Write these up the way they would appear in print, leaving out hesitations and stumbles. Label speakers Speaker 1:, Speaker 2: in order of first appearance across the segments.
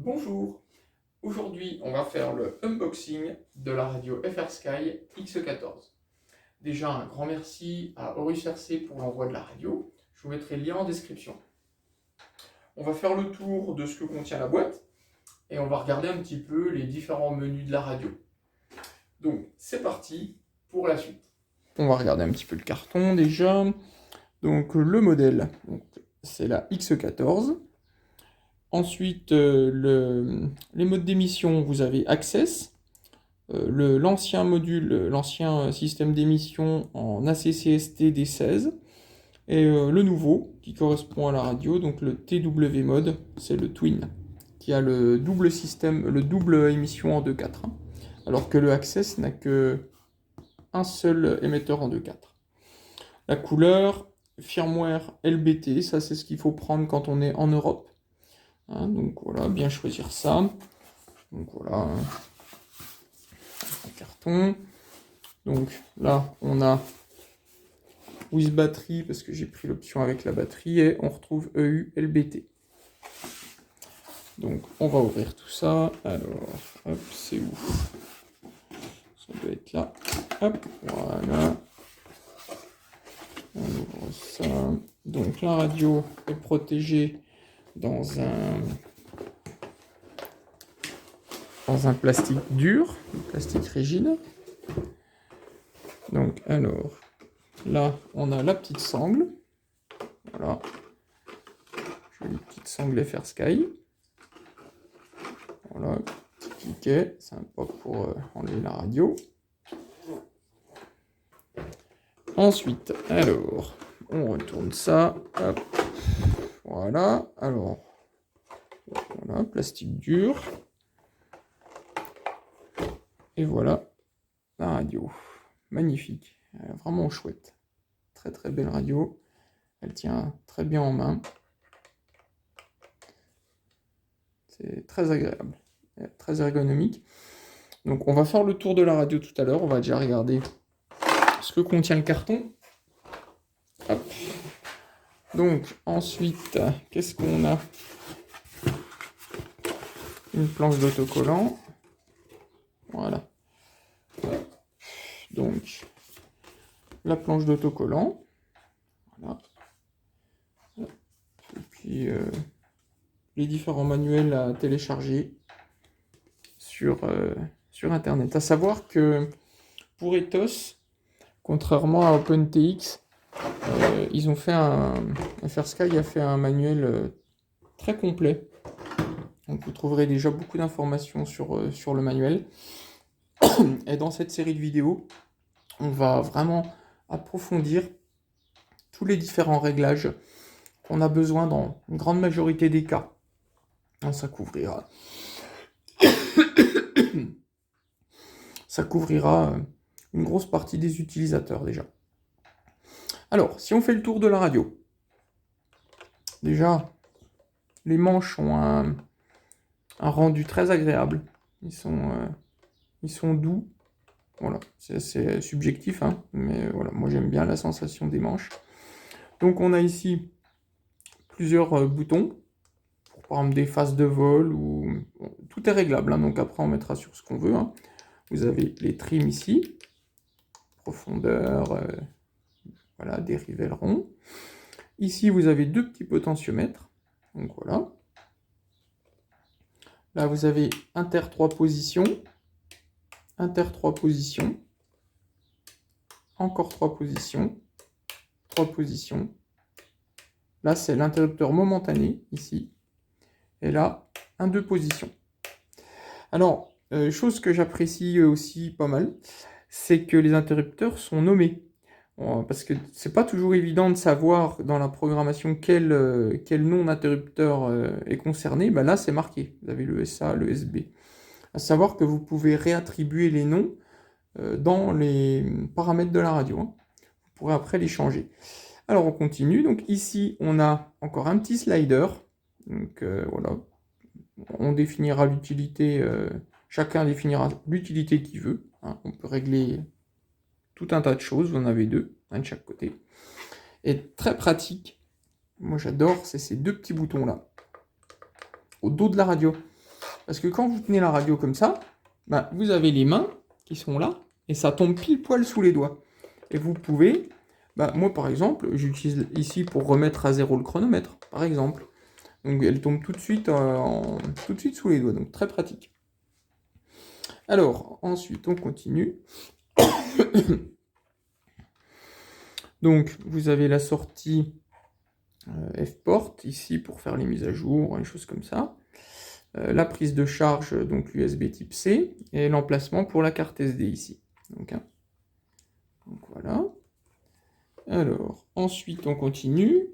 Speaker 1: Bonjour, aujourd'hui on va faire le unboxing de la radio FR Sky X14. Déjà un grand merci à Horus RC pour l'envoi de la radio, je vous mettrai le lien en description. On va faire le tour de ce que contient la boîte et on va regarder un petit peu les différents menus de la radio. Donc c'est parti pour la suite. On va regarder un petit peu le carton déjà. Donc le modèle, c'est la X14. Ensuite, les modes d'émission, vous avez Access, l'ancien module, l'ancien système d'émission en ACCST D16, et le nouveau, qui correspond à la radio, donc le TW mode, c'est le Twin, qui a le double système, le double émission en 2.4, hein, alors que le Access n'a que un seul émetteur en 2.4. La couleur, firmware LBT, ça c'est ce qu'il faut prendre quand on est en Europe. Hein, donc voilà, bien choisir ça. Donc voilà, un carton. Donc là, on a with batterie, parce que j'ai pris l'option avec la batterie, et on retrouve EU LBT. Donc on va ouvrir tout ça. Alors, hop, c'est où? Ça doit être là. Hop, voilà. On ouvre ça. Donc la radio est protégée dans un plastique dur, un plastique rigide. Donc alors, là on a la petite sangle. Voilà. Jolie petite sangle FR Sky. Voilà, petit cliquet, sympa pour enlever la radio. Ensuite, alors, on retourne ça. Hop. Voilà, alors, voilà, plastique dur. Et voilà la radio. Magnifique, vraiment chouette. Très très belle radio. Elle tient très bien en main. C'est très agréable, très ergonomique. Donc on va faire le tour de la radio tout à l'heure. On va déjà regarder ce que contient le carton. Hop. Donc ensuite, qu'est-ce qu'on a? Une planche d'autocollant. Voilà. Donc la planche d'autocollant. Voilà. Et puis les différents manuels à télécharger sur internet. À savoir que pour Ethos, contrairement à OpenTX, ils ont fait FR Sky a fait un manuel très complet. Donc vous trouverez déjà beaucoup d'informations sur le manuel. Et dans cette série de vidéos, on va vraiment approfondir tous les différents réglages qu'on a besoin dans une grande majorité des cas. Ça couvrira une grosse partie des utilisateurs déjà. Alors, si on fait le tour de la radio, déjà, les manches ont un rendu très agréable. Ils sont doux. Voilà, c'est subjectif, hein, mais voilà, moi j'aime bien la sensation des manches. Donc on a ici plusieurs boutons, pour par exemple des phases de vol, ou bon, tout est réglable, hein, donc après on mettra sur ce qu'on veut. Hein. Vous avez les trims ici, profondeur, voilà, des rivellerons. Ici vous avez deux petits potentiomètres, donc voilà. Là vous avez inter 3 positions, encore 3 positions, 3 positions. Là, c'est l'interrupteur momentané, ici. Et là, 2 positions. Alors, chose que j'apprécie aussi pas mal, c'est que les interrupteurs sont nommés. Parce que c'est pas toujours évident de savoir dans la programmation quel nom d'interrupteur est concerné. Ben là, c'est marqué. Vous avez le SA, le SB. À savoir que vous pouvez réattribuer les noms dans les paramètres de la radio. Hein. Vous pourrez après les changer. Alors on continue. Donc ici, on a encore un petit slider. Donc voilà. On définira l'utilité. Chacun définira l'utilité qu'il veut. Hein. On peut régler tout un tas de choses. Vous en avez deux, un de chaque côté. Et très pratique. Moi j'adore, c'est ces deux petits boutons là. Au dos de la radio. Parce que quand vous tenez la radio comme ça, bah, vous avez les mains qui sont là, et ça tombe pile poil sous les doigts. Et vous pouvez, bah, moi par exemple, j'utilise ici pour remettre à zéro le chronomètre, par exemple. Donc elle tombe tout de suite, tout de suite sous les doigts, donc très pratique. Alors, ensuite on continue. Donc vous avez la sortie F-port ici pour faire les mises à jour, les choses comme ça. La prise de charge, donc USB type C, et l'emplacement pour la carte SD ici. Donc voilà. Alors, ensuite on continue.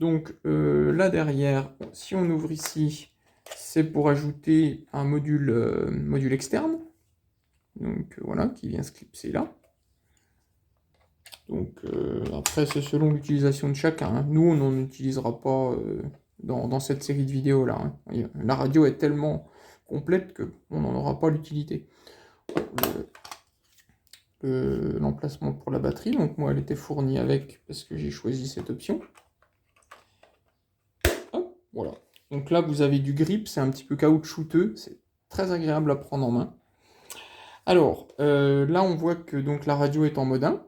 Speaker 1: Donc là derrière, si on ouvre ici, c'est pour ajouter un module externe. Donc voilà, qui vient se clipser là. Donc après, c'est selon l'utilisation de chacun, hein. Nous, on n'en utilisera pas dans cette série de vidéos là, hein. La radio est tellement complète qu'on n'en aura pas l'utilité. L'emplacement pour la batterie, donc moi elle était fournie avec parce que j'ai choisi cette option. Hop, voilà. Donc là vous avez du grip, c'est un petit peu caoutchouteux, c'est très agréable à prendre en main. Alors là on voit que donc la radio est en mode 1,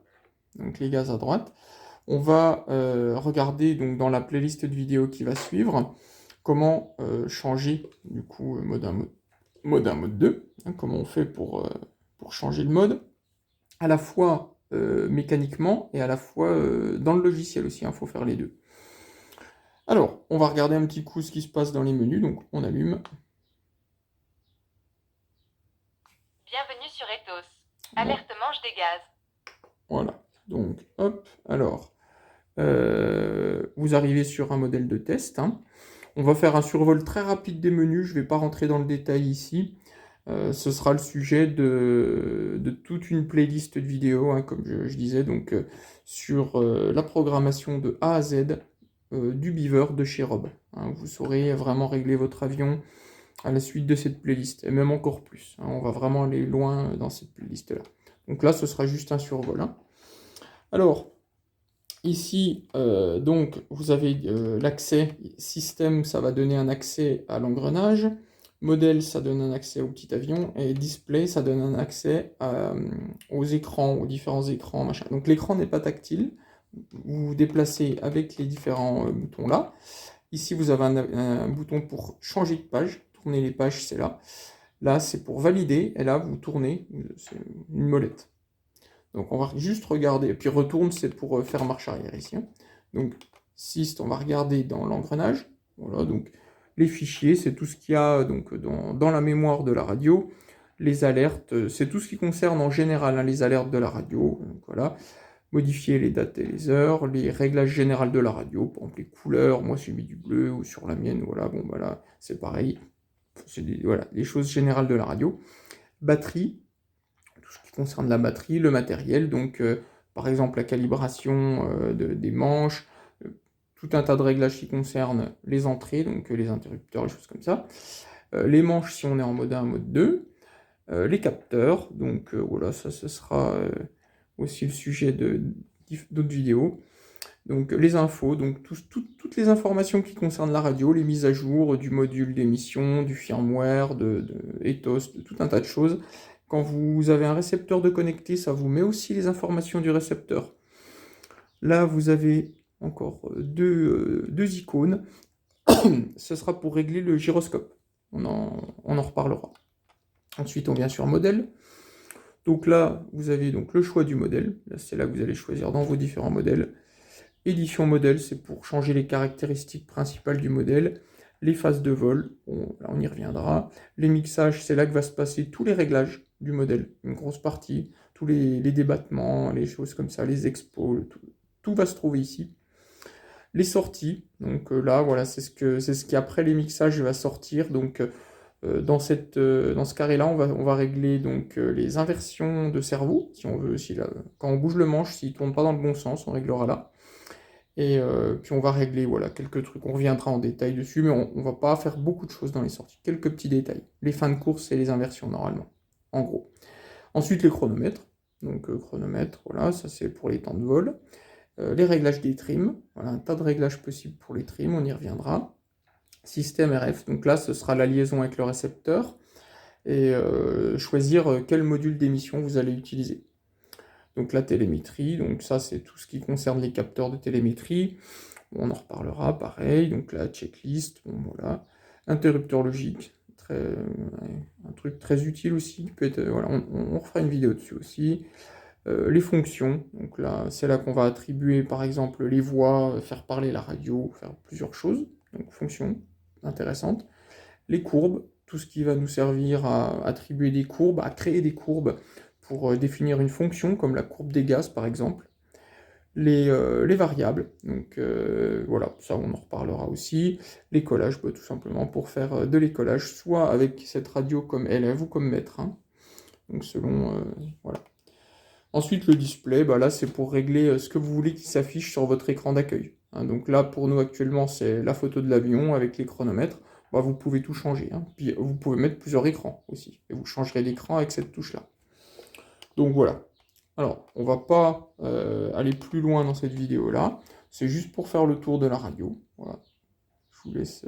Speaker 1: donc les gaz à droite. On va regarder donc dans la playlist de vidéos qui va suivre comment changer du coup mode 1, mode 2, hein, comment on fait pour changer le mode, à la fois mécaniquement et à la fois dans le logiciel aussi, il faut faire les deux. Alors, on va regarder un petit coup ce qui se passe dans les menus, donc on allume.
Speaker 2: Bienvenue sur Ethos. Alerte manche des gaz.
Speaker 1: Voilà, donc hop, alors, vous arrivez sur un modèle de test, hein. On va faire un survol très rapide des menus, je ne vais pas rentrer dans le détail ici. Ce sera le sujet de toute une playlist de vidéos, hein, comme je disais, donc sur la programmation de A à Z du Beaver de chez Rob. Hein, vous saurez vraiment régler votre avion à la suite de cette playlist, et même encore plus. Hein, on va vraiment aller loin dans cette playlist-là. Donc là, ce sera juste un survol. Hein. Alors, ici, donc, vous avez l'accès système, ça va donner un accès à l'engrenage. Modèle, ça donne un accès au petit avion. Et display, ça donne un accès aux écrans, aux différents écrans, machin. Donc l'écran n'est pas tactile. Vous vous déplacez avec les différents boutons là. Ici, vous avez un bouton pour changer de page. Tourner les pages, c'est là. Là, c'est pour valider. Et là, vous tournez. C'est une molette. Donc on va juste regarder, et puis retourne, c'est pour faire marche arrière ici. Hein. Donc Syst, on va regarder dans l'engrenage. Voilà, donc les fichiers, c'est tout ce qu'il y a donc, dans la mémoire de la radio. Les alertes, c'est tout ce qui concerne en général hein, les alertes de la radio. Donc, voilà. Modifier les dates et les heures, les réglages généraux de la radio, par exemple les couleurs, moi j'ai mis du bleu, ou sur la mienne, voilà, bon voilà, c'est pareil. C'est voilà, les choses générales de la radio. Batterie, qui concerne la batterie, le matériel, donc par exemple la calibration des manches, tout un tas de réglages qui concernent les entrées, donc les interrupteurs, les choses comme ça, les manches si on est en mode 1, mode 2, les capteurs, donc voilà, ça ce sera aussi le sujet d'autres vidéos. Donc les infos, donc toutes les informations qui concernent la radio, les mises à jour du module d'émission, du firmware, de Ethos, de tout un tas de choses. Quand vous avez un récepteur de connecté, ça vous met aussi les informations du récepteur. Là, vous avez encore deux icônes. Ce sera pour régler le gyroscope. On en reparlera. Ensuite, on vient sur modèle. Donc là, vous avez donc le choix du modèle. Là, c'est là que vous allez choisir dans vos différents modèles. Édition modèle, c'est pour changer les caractéristiques principales du modèle. Les phases de vol, là on y reviendra. Les mixages, c'est là que va se passer tous les réglages du modèle, une grosse partie, tous les débattements, les choses comme ça, les expos, tout va se trouver ici. Les sorties, donc là, voilà, c'est ce qui après les mixages va sortir. Donc dans ce carré-là, on va régler donc les inversions de cerveau, si on veut, quand on bouge le manche, s'il ne tourne pas dans le bon sens, on réglera là. Et puis on va régler voilà, quelques trucs, on reviendra en détail dessus, mais on va pas faire beaucoup de choses dans les sorties, quelques petits détails. Les fins de course et les inversions normalement, en gros. Ensuite les chronomètres, donc chronomètre, voilà, ça c'est pour les temps de vol. Les réglages des trims, voilà, un tas de réglages possibles pour les trims, on y reviendra. système RF. Donc là, ce sera la liaison avec le récepteur et choisir quel module d'émission vous allez utiliser. Donc la télémétrie, donc ça c'est tout ce qui concerne les capteurs de télémétrie. On en reparlera, pareil. Donc la checklist, bon, voilà. Interrupteur logique, un truc très utile aussi. Peut être, voilà, on refera une vidéo dessus aussi. Les fonctions, donc là, c'est là qu'on va attribuer par exemple les voix, faire parler la radio, faire plusieurs choses. Donc fonctions intéressantes. Les courbes, tout ce qui va nous servir à attribuer des courbes, à créer des courbes pour définir une fonction, comme la courbe des gaz par exemple. Les variables, donc voilà, ça on en reparlera aussi. Les collages, tout simplement pour faire de l'écollage, soit avec cette radio comme élève ou comme maître, hein. Donc selon, voilà. Ensuite le display, là c'est pour régler ce que vous voulez qui s'affiche sur votre écran d'accueil, hein. Donc là pour nous actuellement c'est la photo de l'avion avec les chronomètres. Vous pouvez tout changer, hein. Puis vous pouvez mettre plusieurs écrans aussi, et vous changerez l'écran avec cette touche là. Donc voilà. Alors, on va pas aller plus loin dans cette vidéo-là. C'est juste pour faire le tour de la radio. Voilà. Je vous laisse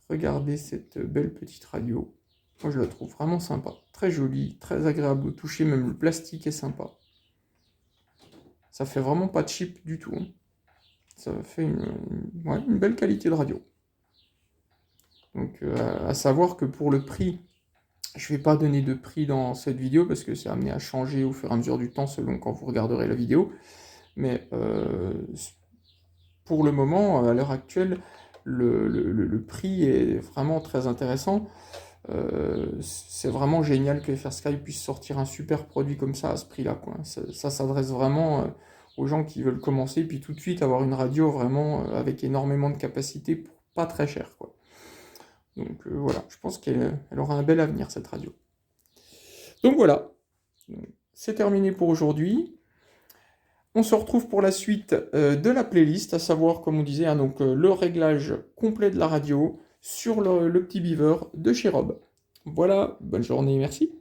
Speaker 1: regarder cette belle petite radio. Moi, je la trouve vraiment sympa. Très jolie, très agréable au toucher. Même le plastique est sympa. Ça fait vraiment pas cheap du tout, hein. Ça fait une belle qualité de radio. Donc, à savoir que pour le prix, je ne vais pas donner de prix dans cette vidéo parce que c'est amené à changer au fur et à mesure du temps selon quand vous regarderez la vidéo. Mais pour le moment, à l'heure actuelle, le prix est vraiment très intéressant. C'est vraiment génial que FrSky puisse sortir un super produit comme ça à ce prix-là, quoi. Ça s'adresse vraiment aux gens qui veulent commencer, puis tout de suite avoir une radio vraiment avec énormément de capacité pour pas très cher, quoi. Donc voilà, je pense qu'elle aura un bel avenir, cette radio. Donc voilà, c'est terminé pour aujourd'hui. On se retrouve pour la suite de la playlist, à savoir, comme on disait, hein, donc, le réglage complet de la radio sur le petit beaver de chez Rob. Voilà, bonne journée, merci.